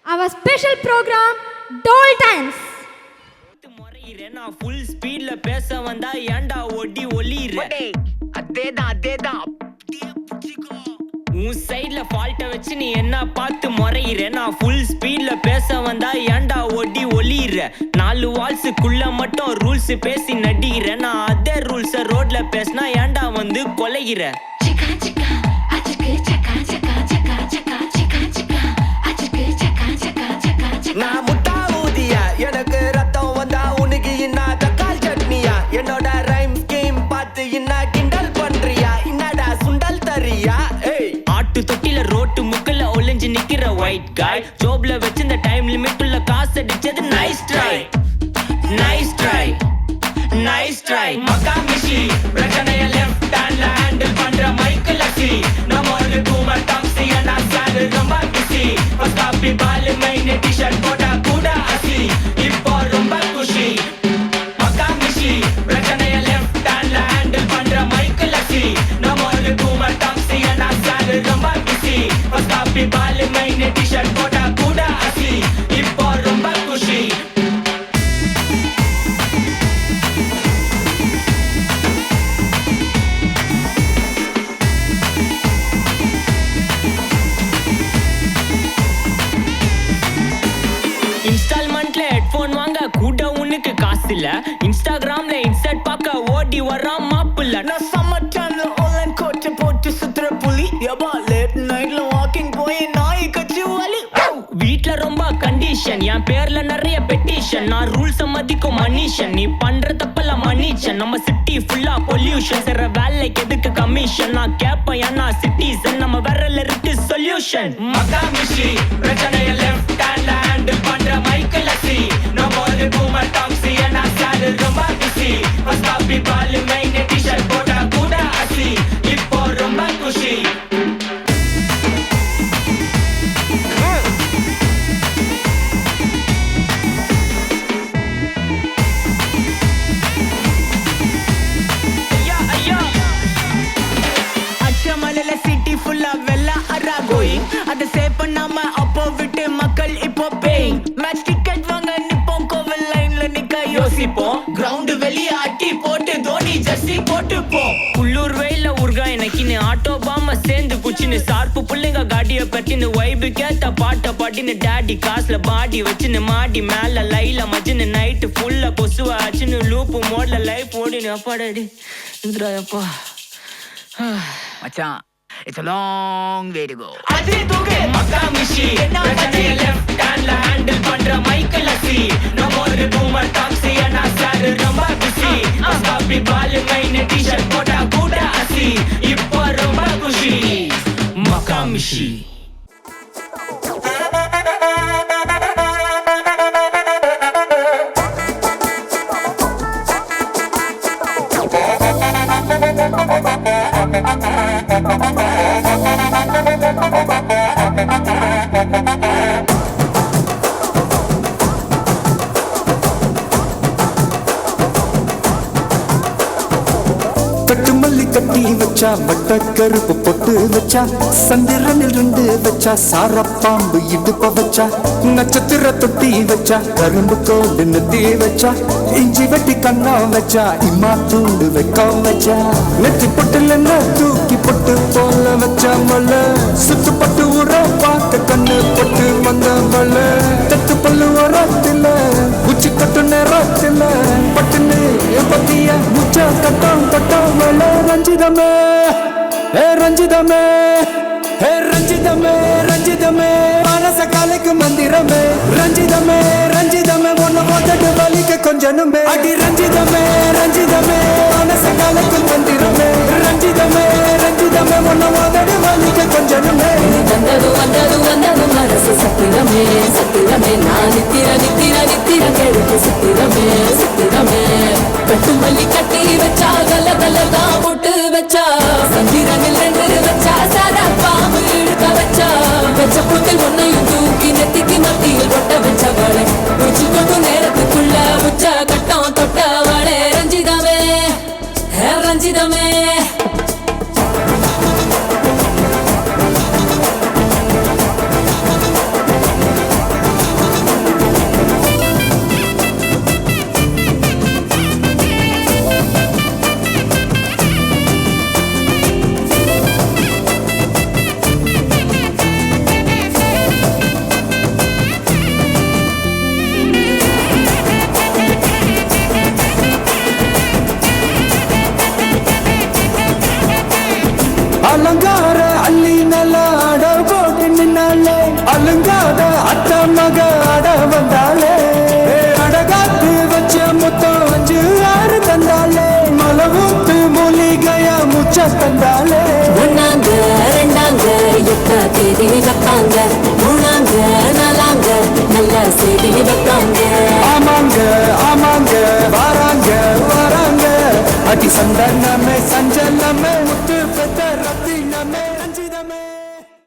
our special program Doll Dance. நான் full speedல பேச வந்தா ஏண்டா ஒடி ஒளிற அதேதான் உன் சைடுல ஃபால்ட்ட வச்சு நீ என்ன பார்த்து முறையிற நான் ஃபுல் ஸ்பீட்ல பேச வந்தா ஏண்டா ஒடி ஒளிற 4 வால்ஸுக்குள்ள மட்டும் ரூல்ஸ் பேசி நடிகிற நான் அதே ரூல்ஸ ரோட்ல பேசினா ஏண்டா வந்து கொலைகிற நான் முட்டா ஊதியா எனக்கு ரத்தம் வந்தா உனக்கு இன்னா தக்கால் சட்னியா என்னோட ரைம் ஸ்கீம் பார்த்து இன்னா கிண்டல் பண்றியா என்னடா சுண்டல் தரியா ஆட்டு தொட்டில ரோட்டு முக்கல ஒளிஞ்சு நிக்கிற ஒயிட் காய் ஜோப்ல வச்சிருந்த டைம் லிமிட் உள்ள காசு அடிச்சது நைஸ் ட்ரை மக்கா மிஷி பிரச்சனைய லெஃப்ட் ஹேண்ட்ல ஹேண்டில் பண்ற மைக்கேல் அசி நம்ம ஒரு கூமர் டாக்ஸி அண்ட் சாலு ரொம்ப பிஸி ஃபர்ஸ்ட் காப்பி பால் மைனே டி-ஷர்ட் போட்டா கூட அசி இப்போ ரொம்ப குஷி மக்கா மிஷி பிரச்சனைய லெஃப்ட் ஹேண்ட்ல ஹேண்டில் பண்ற மைக்கேல் அசி நம்ம ஒரு கூமர் டாக்ஸி அண்ட் சாலு ரொம்ப பிஸி ஃபர்ஸ்ட் காப்பி பால் மைனே டி-ஷர்ட் போட்டா கூட அசி இப்போ ரொம்ப குஷி இன்ஸ்டால்மெண்ட்ல ஹெட்போன் வாங்க கூட உனக்கு காசு இல்ல இன்ஸ்டாகிராம்ல இன்ஸ்டன்ட் பார்க்க ஓடி வரான் மாப்பிள்ள நான் சம்மர் டைம்ல ஆன்லைன் கோட் போட்டு சுத்துற புலி எபா லேட் நைட்ல வாக்கிங் போய் நாய் கச்சி வலி வீட்ல ரொம்ப கண்டிஷன் என் பேர்ல நிறைய பெட்டிஷன் நான் ரூல்ஸ் மதிக்கும் மனுஷன் நீ பண்ற தப்பெல்லாம் மன்னிச்சன் நம்ம சிட்டி ஃபுல்லா பொல்யூஷன் செய்ற வேலைக்கு எதுக்கு கமிஷன் நான் கேப்பேன் ஏன்னா சிட்டிசன் நம்ம விரல்ல இருக்கு சொல்யூஷன் மக்கா மிஷி பிரச்சனைய லெஃப்ட் ஹேண்ட்ல ஹேண்டில் பண்ற மைக்கேல் அசி நம்ம ஒரு பூமர் டாக்ஸி அண்ட் சாலு ரொம்ப பிஸி ஃபர்ஸ்ட் காப்பி பால் மைனே டி-ஷர்ட் போட்டா கூட அசி இப்போ ரொம்ப குஷி அச்சமலையில சிட்டி ஃபுல்லா வெள்ளா அரா கோயிங் அதை சேவ் பண்ணாம அப்போ விட்டு மக்கள் இப்போ பேயிங் மேட்ச் டிக்கெட் வாங்க நிப்போம் கோவில் லைன்ல நிக்க யோசிப்போம் கிரவுண்ட் வெளியே அட்டி போட்டு தோனி ஜெர்சி போட்டு போ உள்ளூர் வெயில உருகா எனக்குன்னு ஆட்டோ பாம சேர்ந்து குச்சின்னு சார்பு புள்ளைங்க காடிய பத்தின்னு வைபு கேத்த பாட்ட பாட்டின்னு டாடி காசுல பாடி வச்சுன்னு மாடி மேல லைல மச்சின்னு நைட்டு ஃபுல்லா கொசுவா ஆச்சுன்னு லூப்பு மோட்ல லைஃப் ஓடினு அப்பாடாடி இந்திராயப்பா மச்சான் it's a long way to go அதே தூக்கு மக்கா மிஷி பிரச்சனைய லெஃப்ட் ஹேண்ட்ல ஹேண்டில் பண்ற மைக்கேல் அசி நம்ம ஒரு பூமர் டாக்ஸி அண்ட் சாலு ரொம்ப பிஸி ஃபர்ஸ்ட் காப்பி பால் மைனே டி-ஷர்ட் போட்டா கூட அசி இப்போ ரொம்ப குஷி மக்கா மிஷி கட்டு மல்லி கட்டி வச்சா வட்ட கருப்பு பொட்டு வச்சா சந்திரனில் 2 வச்சா சாரப்பாம்பு இடுப்ப வச்சா நட்சத்திர தொட்டி வச்சா கரும்பு கோடு நெத்தி வச்சா இஞ்சி வெட்டி கண்ணா வச்சா இம்மா தூண்டு வைக்கம் வச்சா நெத்தி பொட்டுல தூக்கி பொட்டு போல வச்சா மலை சுத்து பட்டு உர பார்க்க கண்ணு பொட்டு வந்த மலை தட்டு பல்லு உரத்துல உச்சி கட்டு நேரத்துல பட்டுன்னு பத்திய முச்சா கட்டம் கட்டம் மலை ரஞ்சிதமே ரஞ்சிதமே ரஞ்சிதமே ரஞ்சிதமே மனச கலைக்கு மந்திரமே ரஞ்சிதமே ரஞ்சிதமே ஒன்னு போட்டு வலிக்க கொஞ்சனுமே அடி ரஞ்சிதமே ரஞ்சிதமே மனச கலைக்கு மந்திரமே ரஞ்சிதமே ரஞ்சிதமே ஒன்னு போட்டு வலிக்க கொஞ்சனுமே வந்தது வந்தது வந்தது மனசு சத்திரமே சத்திரமே நான் நித்திர கேடுக்கு சத்திரமே சத்திரமே கட்டு மல்லி கட்டி வச்சா கல கலதா போட்டு வச்சா சந்திரனில் 2 வச்சா சாரா பாம்பு இழுக்க வச்சா வச்ச புட்டில் ஒன்னையும் தூக்கி நெத்திக்கு மத்தியில் கொட்ட வச்சவளே உச்சி கொண்டு நேரத்துக்குள்ள உச்ச கட்டம் தொட்டவளே ரஞ்சிதமே ரஞ்சிதமே வந்தாலே ஒன்னாங்க ரெண்டாங்க எட்ட தேதி வைப்பாங்க மூணாங்க நாலாங்க நல்ல செய்தி வைப்பாங்க ஆமாங்க ஆமாங்க வராங்க வராங்க அடி சந்தனமே சஞ்சலமே முத்து பெத்த ரத்தினமே